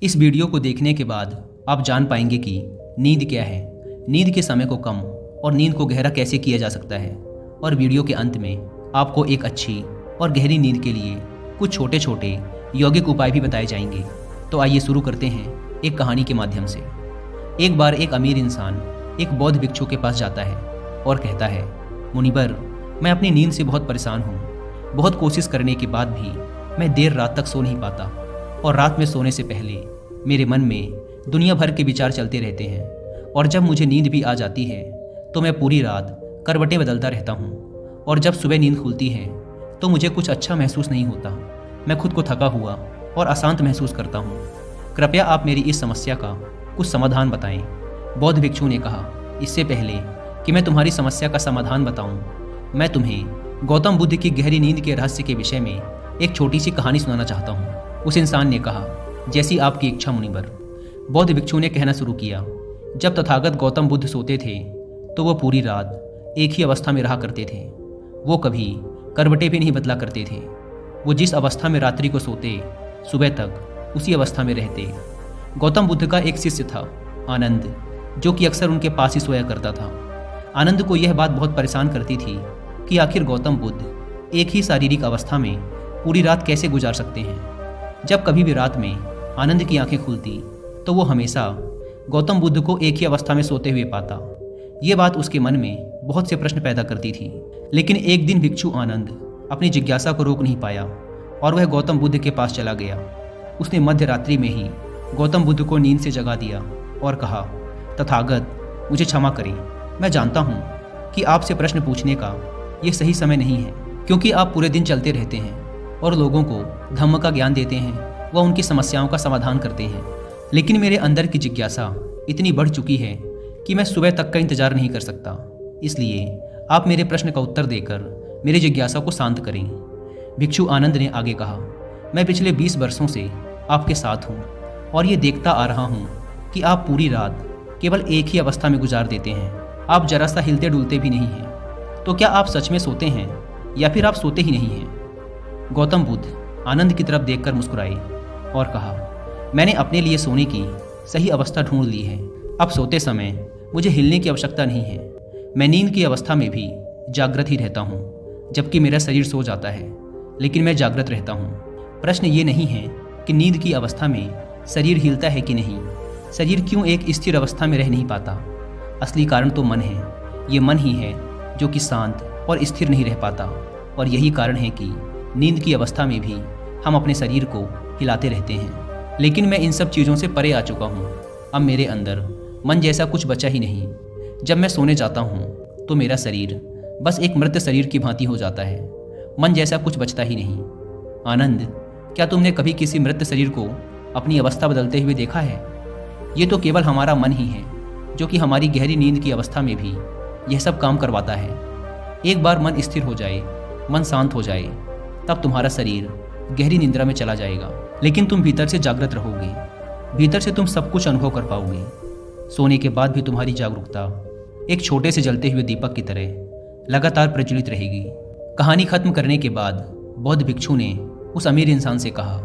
इस वीडियो को देखने के बाद आप जान पाएंगे कि नींद क्या है, नींद के समय को कम और नींद को गहरा कैसे किया जा सकता है। और वीडियो के अंत में आपको एक अच्छी और गहरी नींद के लिए कुछ छोटे छोटे यौगिक उपाय भी बताए जाएंगे। तो आइए शुरू करते हैं एक कहानी के माध्यम से। एक बार एक अमीर इंसान एक बौद्ध भिक्षु के पास जाता है और कहता है, मुनिवर, मैं अपनी नींद से बहुत परेशान हूँ। बहुत कोशिश करने के बाद भी मैं देर रात तक सो नहीं पाता और रात में सोने से पहले मेरे मन में दुनिया भर के विचार चलते रहते हैं और जब मुझे नींद भी आ जाती है तो मैं पूरी रात करवटें बदलता रहता हूँ और जब सुबह नींद खुलती है तो मुझे कुछ अच्छा महसूस नहीं होता। मैं खुद को थका हुआ और अशांत महसूस करता हूँ। कृपया आप मेरी इस समस्या का कुछ समाधान बताएं। बौद्ध भिक्षु ने कहा, इससे पहले कि मैं तुम्हारी समस्या का समाधान बताऊं, मैं तुम्हें गौतम बुद्ध की गहरी नींद के रहस्य के विषय में एक छोटी सी कहानी सुनाना चाहता हूं। उस इंसान ने कहा, जैसी आपकी इच्छा मुनिवर। बौद्ध भिक्षु ने कहना शुरू किया, जब तथागत गौतम बुद्ध सोते थे तो वो पूरी रात एक ही अवस्था में रहा करते थे। वो कभी करवटें भी नहीं बदला करते थे। वो जिस अवस्था में रात्रि को सोते, सुबह तक उसी अवस्था में रहते। गौतम बुद्ध का एक शिष्य था, आनंद, जो कि अक्सर उनके पास ही सोया करता था। आनंद को यह बात बहुत परेशान करती थी कि आखिर गौतम बुद्ध एक ही शारीरिक अवस्था में पूरी रात कैसे गुजार सकते हैं। जब कभी भी रात में आनंद की आंखें खुलती तो वो हमेशा गौतम बुद्ध को एक ही अवस्था में सोते हुए पाता। ये बात उसके मन में बहुत से प्रश्न पैदा करती थी। लेकिन एक दिन भिक्षु आनंद अपनी जिज्ञासा को रोक नहीं पाया और वह गौतम बुद्ध के पास चला गया। उसने मध्य रात्रि में ही गौतम बुद्ध को नींद से जगा दिया और कहा, तथागत, मुझे क्षमा करें। मैं जानता हूँ कि आपसे प्रश्न पूछने का ये सही समय नहीं है, क्योंकि आप पूरे दिन चलते रहते हैं और लोगों को धम्म का ज्ञान देते हैं, व उनकी समस्याओं का समाधान करते हैं। लेकिन मेरे अंदर की जिज्ञासा इतनी बढ़ चुकी है कि मैं सुबह तक का इंतजार नहीं कर सकता। इसलिए आप मेरे प्रश्न का उत्तर देकर मेरी जिज्ञासा को शांत करें। भिक्षु आनंद ने आगे कहा, मैं पिछले 20 वर्षों से आपके साथ हूँ और ये देखता आ रहा हूँ कि आप पूरी रात केवल एक ही अवस्था में गुजार देते हैं। आप जरा सा हिलते डुलते भी नहीं हैं। तो क्या आप सच में सोते हैं या फिर आप सोते ही नहीं हैं? गौतम बुद्ध आनंद की तरफ देखकर मुस्कुराए और कहा, मैंने अपने लिए सोने की सही अवस्था ढूंढ ली है। अब सोते समय मुझे हिलने की आवश्यकता नहीं है। मैं नींद की अवस्था में भी जागृत ही रहता हूँ, जबकि मेरा शरीर सो जाता है, लेकिन मैं जागृत रहता हूँ। प्रश्न ये नहीं है कि नींद की अवस्था में शरीर हिलता है कि नहीं, शरीर क्यों एक स्थिर अवस्था में रह नहीं पाता। असली कारण तो मन है। ये मन ही है जो कि शांत और स्थिर नहीं रह पाता, और यही कारण है कि नींद की अवस्था में भी हम अपने शरीर को हिलाते रहते हैं। लेकिन मैं इन सब चीज़ों से परे आ चुका हूँ। अब मेरे अंदर मन जैसा कुछ बचा ही नहीं। जब मैं सोने जाता हूँ तो मेरा शरीर बस एक मृत शरीर की भांति हो जाता है। मन जैसा कुछ बचता ही नहीं। आनंद, क्या तुमने कभी किसी मृत शरीर को अपनी अवस्था बदलते हुए देखा है? ये तो केवल हमारा मन ही है जो कि हमारी गहरी नींद की अवस्था में भी यह सब काम करवाता है। एक बार मन स्थिर हो जाए, मन शांत हो जाए, तब तुम्हारा शरीर गहरी निद्रा में चला जाएगा, लेकिन तुम भीतर से जागृत रहोगे। भीतर से तुम सब कुछ अनुभव कर पाओगे। सोने के बाद भी तुम्हारी जागरूकता एक छोटे से जलते हुए दीपक की तरह लगातार प्रज्वलित रहेगी। कहानी खत्म करने के बाद बौद्ध भिक्षु ने उस अमीर इंसान से कहा,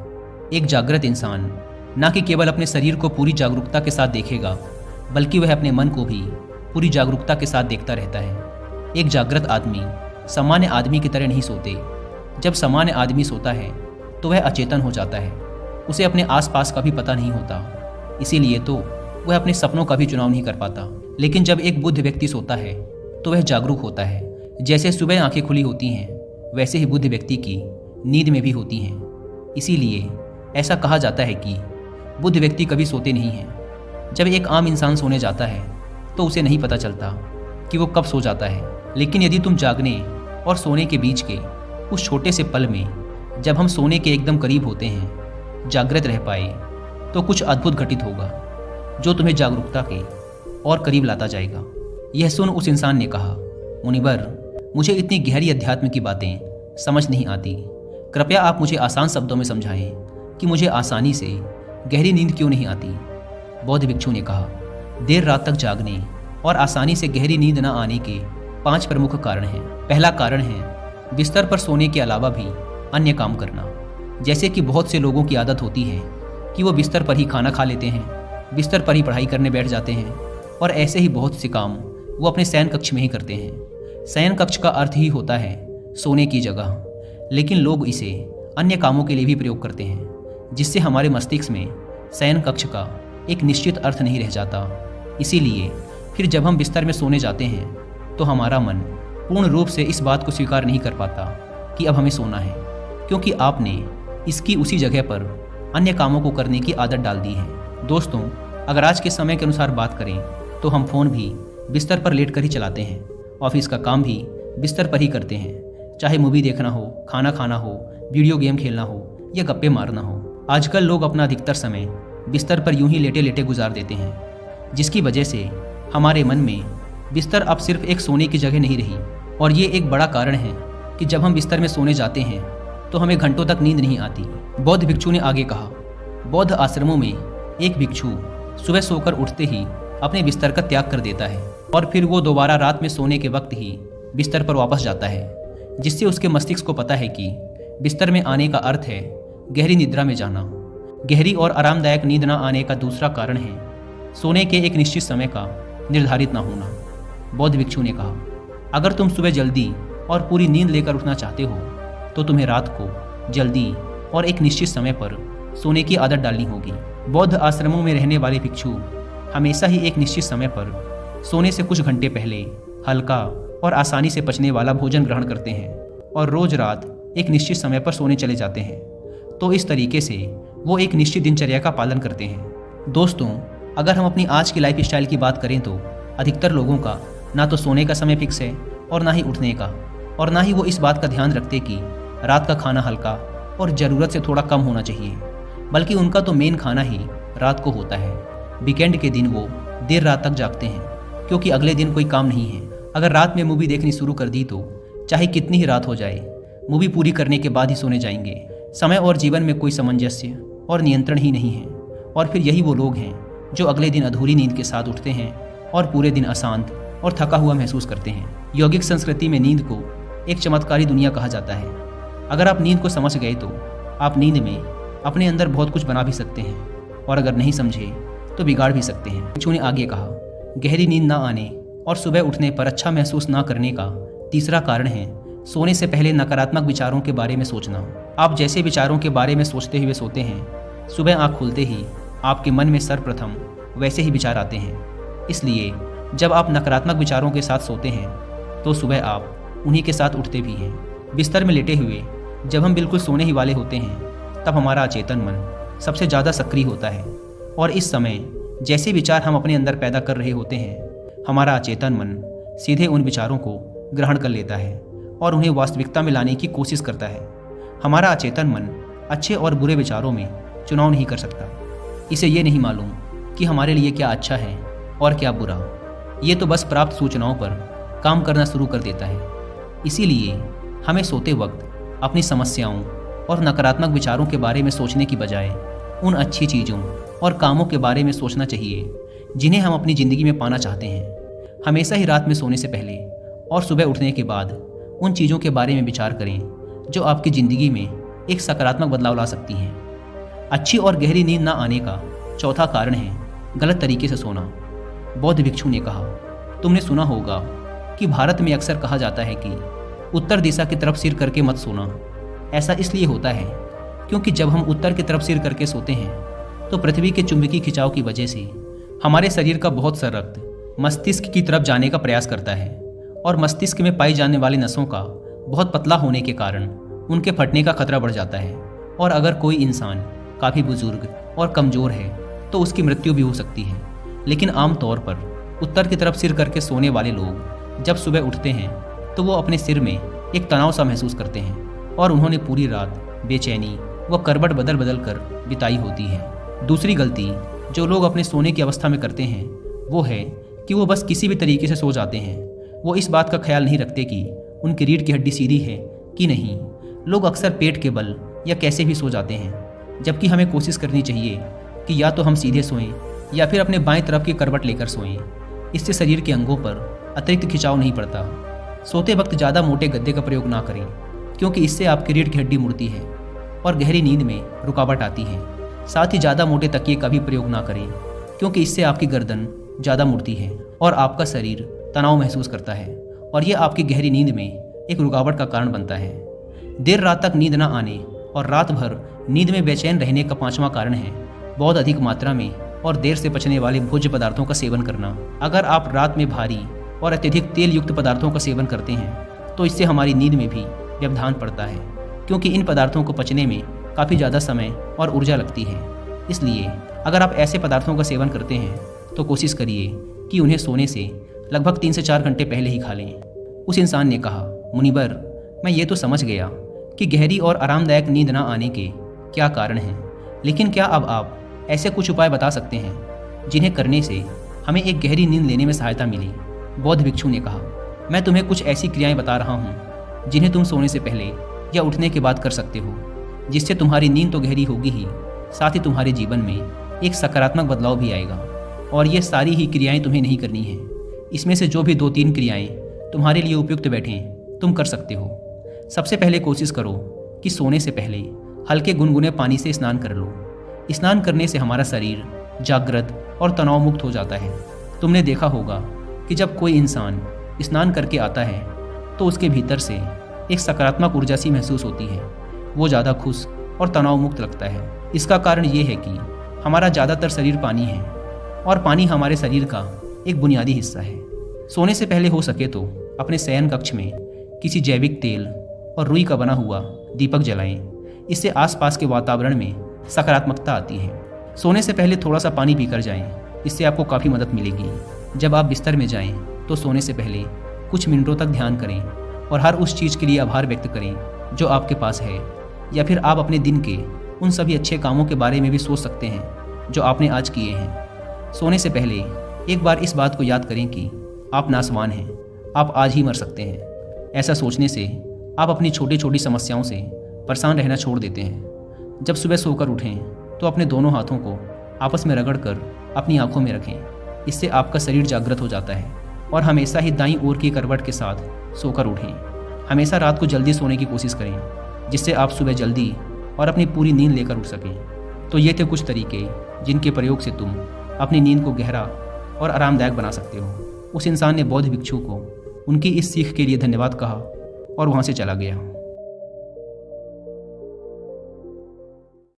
एक जागृत इंसान न कि केवल अपने शरीर को पूरी जागरूकता के साथ देखेगा, बल्कि वह अपने मन को भी पूरी जागरूकता के साथ देखता रहता है। एक जागृत आदमी सामान्य आदमी की तरह नहीं सोते। जब सामान्य आदमी सोता है तो वह अचेतन हो जाता है। उसे अपने आसपास का भी पता नहीं होता, इसीलिए तो वह अपने सपनों का भी चुनाव नहीं कर पाता। लेकिन जब एक बुद्ध व्यक्ति सोता है तो वह जागरूक होता है। जैसे सुबह आंखें खुली होती हैं, वैसे ही बुद्ध व्यक्ति की नींद में भी होती हैं। इसीलिए ऐसा कहा जाता है कि बुद्ध व्यक्ति कभी सोते नहीं हैं। जब एक आम इंसान सोने जाता है तो उसे नहीं पता चलता कि वो कब सो जाता है। लेकिन यदि तुम जागने और सोने के बीच के उस छोटे से पल में, जब हम सोने के एकदम करीब होते हैं, जागृत रह पाए, तो कुछ अद्भुत घटित होगा जो तुम्हें जागरूकता के और करीब लाता जाएगा। यह सुन उस इंसान ने कहा, मुनिवर, मुझे इतनी गहरी अध्यात्म की बातें समझ नहीं आती। कृपया आप मुझे आसान शब्दों में समझाएं कि मुझे आसानी से गहरी नींद क्यों नहीं आती। बौद्ध भिक्षु ने कहा, देर रात तक जागने और आसानी से गहरी नींद न आने के 5 प्रमुख कारण हैं। पहला कारण है बिस्तर पर सोने के अलावा भी अन्य काम करना। जैसे कि बहुत से लोगों की आदत होती है कि वो बिस्तर पर ही खाना खा लेते हैं, बिस्तर पर ही पढ़ाई करने बैठ जाते हैं और ऐसे ही बहुत से काम वो अपने शयन कक्ष में ही करते हैं। शयन कक्ष का अर्थ ही होता है सोने की जगह, लेकिन लोग इसे अन्य कामों के लिए भी प्रयोग करते हैं, जिससे हमारे मस्तिष्क में शयन कक्ष का एक निश्चित अर्थ नहीं रह जाता। इसीलिए फिर जब हम बिस्तर में सोने जाते हैं तो हमारा मन पूर्ण रूप से इस बात को स्वीकार नहीं कर पाता कि अब हमें सोना है, क्योंकि आपने इसकी उसी जगह पर अन्य कामों को करने की आदत डाल दी है। दोस्तों, अगर आज के समय के अनुसार बात करें तो हम फ़ोन भी बिस्तर पर लेट कर ही चलाते हैं, ऑफिस का काम भी बिस्तर पर ही करते हैं, चाहे मूवी देखना हो, खाना खाना हो, वीडियो गेम खेलना हो या गप्पे मारना हो। आजकल लोग अपना अधिकतर समय बिस्तर पर यूं ही लेटे लेटे गुजार देते हैं, जिसकी वजह से हमारे मन में बिस्तर अब सिर्फ एक सोने की जगह नहीं रही। और ये एक बड़ा कारण है कि जब हम बिस्तर में सोने जाते हैं तो हमें घंटों तक नींद नहीं आती। बौद्ध भिक्षु ने आगे कहा, बौद्ध आश्रमों में एक भिक्षु सुबह सोकर उठते ही अपने बिस्तर का त्याग कर देता है और फिर वो दोबारा रात में सोने के वक्त ही बिस्तर पर वापस जाता है, जिससे उसके मस्तिष्क को पता है कि बिस्तर में आने का अर्थ है गहरी निद्रा में जाना। गहरी और आरामदायक नींद न आने का दूसरा कारण है सोने के एक निश्चित समय का निर्धारित न होना। बौद्ध भिक्षु ने कहा, अगर तुम सुबह जल्दी और पूरी नींद लेकर उठना चाहते हो तो तुम्हें रात को जल्दी और एक निश्चित समय पर सोने की आदत डालनी होगी। बौद्ध आश्रमों में रहने वाले भिक्षु हमेशा ही एक निश्चित समय पर सोने से कुछ घंटे पहले हल्का और आसानी से पचने वाला भोजन ग्रहण करते हैं और रोज रात एक निश्चित समय पर सोने चले जाते हैं। तो इस तरीके से वो एक निश्चित दिनचर्या का पालन करते हैं। दोस्तों, अगर हम अपनी आज की लाइफ स्टाइल की बात करें तो अधिकतर लोगों का ना तो सोने का समय फिक्स है और ना ही उठने का, और ना ही वो इस बात का ध्यान रखते कि रात का खाना हल्का और ज़रूरत से थोड़ा कम होना चाहिए, बल्कि उनका तो मेन खाना ही रात को होता है। वीकेंड के दिन वो देर रात तक जागते हैं क्योंकि अगले दिन कोई काम नहीं है। अगर रात में मूवी देखनी शुरू कर दी तो चाहे कितनी ही रात हो जाए, मूवी पूरी करने के बाद ही सोने जाएंगे। समय और जीवन में कोई सामंजस्य और नियंत्रण ही नहीं है। और फिर यही वो लोग हैं जो अगले दिन अधूरी नींद के साथ उठते हैं और पूरे दिन अशांत और थका हुआ महसूस करते हैं। यौगिक संस्कृति में नींद को एक चमत्कारी दुनिया कहा जाता है। अगर आप नींद को समझ गए तो आप नींद में अपने अंदर बहुत कुछ बना भी सकते हैं, और अगर नहीं समझे तो बिगाड़ भी सकते हैं। भिक्षु ने आगे कहा, गहरी नींद ना आने और सुबह उठने पर अच्छा महसूस ना करने का तीसरा कारण है सोने से पहले नकारात्मक विचारों के बारे में सोचना। आप जैसे विचारों के बारे में सोचते हुए सोते हैं, सुबह आँख खुलते ही आपके मन में सर्वप्रथम वैसे ही विचार आते हैं। इसलिए जब आप नकारात्मक विचारों के साथ सोते हैं तो सुबह आप उन्हीं के साथ उठते भी हैं। बिस्तर में लेटे हुए जब हम बिल्कुल सोने ही वाले होते हैं तब हमारा अचेतन मन सबसे ज़्यादा सक्रिय होता है, और इस समय जैसे विचार हम अपने अंदर पैदा कर रहे होते हैं, हमारा अचेतन मन सीधे उन विचारों को ग्रहण कर लेता है और उन्हें वास्तविकता में लाने की कोशिश करता है। हमारा अचेतन मन अच्छे और बुरे विचारों में चुनाव नहीं कर सकता। इसे ये नहीं मालूम कि हमारे लिए क्या अच्छा है और क्या बुरा। ये तो बस प्राप्त सूचनाओं पर काम करना शुरू कर देता है। इसीलिए हमें सोते वक्त अपनी समस्याओं और नकारात्मक विचारों के बारे में सोचने की बजाय उन अच्छी चीज़ों और कामों के बारे में सोचना चाहिए जिन्हें हम अपनी ज़िंदगी में पाना चाहते हैं। हमेशा ही रात में सोने से पहले और सुबह उठने के बाद उन चीज़ों के बारे में विचार करें जो आपकी ज़िंदगी में एक सकारात्मक बदलाव ला सकती हैं। अच्छी और गहरी नींद ना आने का चौथा कारण है गलत तरीके से सोना। बौद्ध भिक्षु ने कहा, तुमने सुना होगा कि भारत में अक्सर कहा जाता है कि उत्तर दिशा की तरफ सिर करके मत सोना। ऐसा इसलिए होता है क्योंकि जब हम उत्तर की तरफ सिर करके सोते हैं तो पृथ्वी के चुंबकीय खिंचाव की वजह से हमारे शरीर का बहुत सा रक्त मस्तिष्क की तरफ जाने का प्रयास करता है, और मस्तिष्क में पाई जाने वाली नसों का बहुत पतला होने के कारण उनके फटने का खतरा बढ़ जाता है। और अगर कोई इंसान काफ़ी बुजुर्ग और कमज़ोर है तो उसकी मृत्यु भी हो सकती है। लेकिन आमतौर पर उत्तर की तरफ सिर करके सोने वाले लोग जब सुबह उठते हैं तो वो अपने सिर में एक तनाव सा महसूस करते हैं और उन्होंने पूरी रात बेचैनी व करवट बदल बदल कर बिताई होती है। दूसरी गलती जो लोग अपने सोने की अवस्था में करते हैं वो है कि वो बस किसी भी तरीके से सो जाते हैं। वो इस बात का ख्याल नहीं रखते कि उनकी रीढ़ की हड्डी सीधी है कि नहीं। लोग अक्सर पेट के बल या कैसे भी सो जाते हैं, जबकि हमें कोशिश करनी चाहिए कि या तो हम सीधे सोएं या फिर अपने बाएं तरफ की करवट लेकर सोएं। इससे शरीर के अंगों पर अतिरिक्त खिंचाव नहीं पड़ता। सोते वक्त ज़्यादा मोटे गद्दे का प्रयोग ना करें क्योंकि इससे आपकी रीढ़ की हड्डी मुड़ती है और गहरी नींद में रुकावट आती है। साथ ही ज़्यादा मोटे तकिए का भी प्रयोग ना करें, क्योंकि इससे आपकी गर्दन ज़्यादा मुड़ती है और आपका शरीर तनाव महसूस करता है और ये आपकी गहरी नींद में एक रुकावट का कारण बनता है। देर रात तक नींद न आने और रात भर नींद में बेचैन रहने का 5वां कारण है बहुत अधिक मात्रा में और देर से पचने वाले भोज्य पदार्थों का सेवन करना। अगर आप रात में भारी और अत्यधिक तेल युक्त पदार्थों का सेवन करते हैं तो इससे हमारी नींद में भी व्यवधान पड़ता है, क्योंकि इन पदार्थों को पचने में काफ़ी ज़्यादा समय और ऊर्जा लगती है। इसलिए अगर आप ऐसे पदार्थों का सेवन करते हैं तो कोशिश करिए कि उन्हें सोने से लगभग 3 से 4 घंटे पहले ही खा लें। उस इंसान ने कहा, मुनिवर, मैं ये तो समझ गया कि गहरी और आरामदायक नींद ना आने के क्या कारण हैं, लेकिन क्या अब आप ऐसे कुछ उपाय बता सकते हैं जिन्हें करने से हमें एक गहरी नींद लेने में सहायता मिले? बौद्ध भिक्षु ने कहा, मैं तुम्हें कुछ ऐसी क्रियाएं बता रहा हूँ जिन्हें तुम सोने से पहले या उठने के बाद कर सकते हो, जिससे तुम्हारी नींद तो गहरी होगी ही, साथ ही तुम्हारे जीवन में एक सकारात्मक बदलाव भी आएगा। और ये सारी ही क्रियाएं तुम्हें नहीं करनी हैं। इसमें से जो भी 2-3 क्रियाएं तुम्हारे लिए उपयुक्त बैठें तुम कर सकते हो। सबसे पहले कोशिश करो कि सोने से पहले हल्के गुनगुने पानी से स्नान कर लो। स्नान करने से हमारा शरीर जागृत और तनाव मुक्त हो जाता है। तुमने देखा होगा कि जब कोई इंसान स्नान करके आता है तो उसके भीतर से एक सकारात्मक ऊर्जा सी महसूस होती है। वो ज़्यादा खुश और तनाव मुक्त लगता है। इसका कारण ये है कि हमारा ज़्यादातर शरीर पानी है और पानी हमारे शरीर का एक बुनियादी हिस्सा है। सोने से पहले हो सके तो अपने शयन कक्ष में किसी जैविक तेल और रुई का बना हुआ दीपक जलाएं। इससे आसपास के वातावरण में सकारात्मकता आती है। सोने से पहले थोड़ा सा पानी पीकर जाएं, इससे आपको काफ़ी मदद मिलेगी। जब आप बिस्तर में जाएं तो सोने से पहले कुछ मिनटों तक ध्यान करें और हर उस चीज़ के लिए आभार व्यक्त करें जो आपके पास है, या फिर आप अपने दिन के उन सभी अच्छे कामों के बारे में भी सोच सकते हैं जो आपने आज किए हैं। सोने से पहले एक बार इस बात को याद करें कि आप नासवान हैं, आप आज ही मर सकते हैं। ऐसा सोचने से आप अपनी छोटी छोटी समस्याओं से परेशान रहना छोड़ देते हैं। जब सुबह सोकर उठें तो अपने दोनों हाथों को आपस में रगड़कर अपनी आंखों में रखें। इससे आपका शरीर जागृत हो जाता है और हमेशा ही दाईं ओर की करवट के साथ सोकर उठें। हमेशा रात को जल्दी सोने की कोशिश करें, जिससे आप सुबह जल्दी और अपनी पूरी नींद लेकर उठ सकें। तो ये थे कुछ तरीके जिनके प्रयोग से तुम अपनी नींद को गहरा और आरामदायक बना सकते हो। उस इंसान ने बौद्ध भिक्षु को उनकी इस सीख के लिए धन्यवाद कहा और वहाँ से चला गया।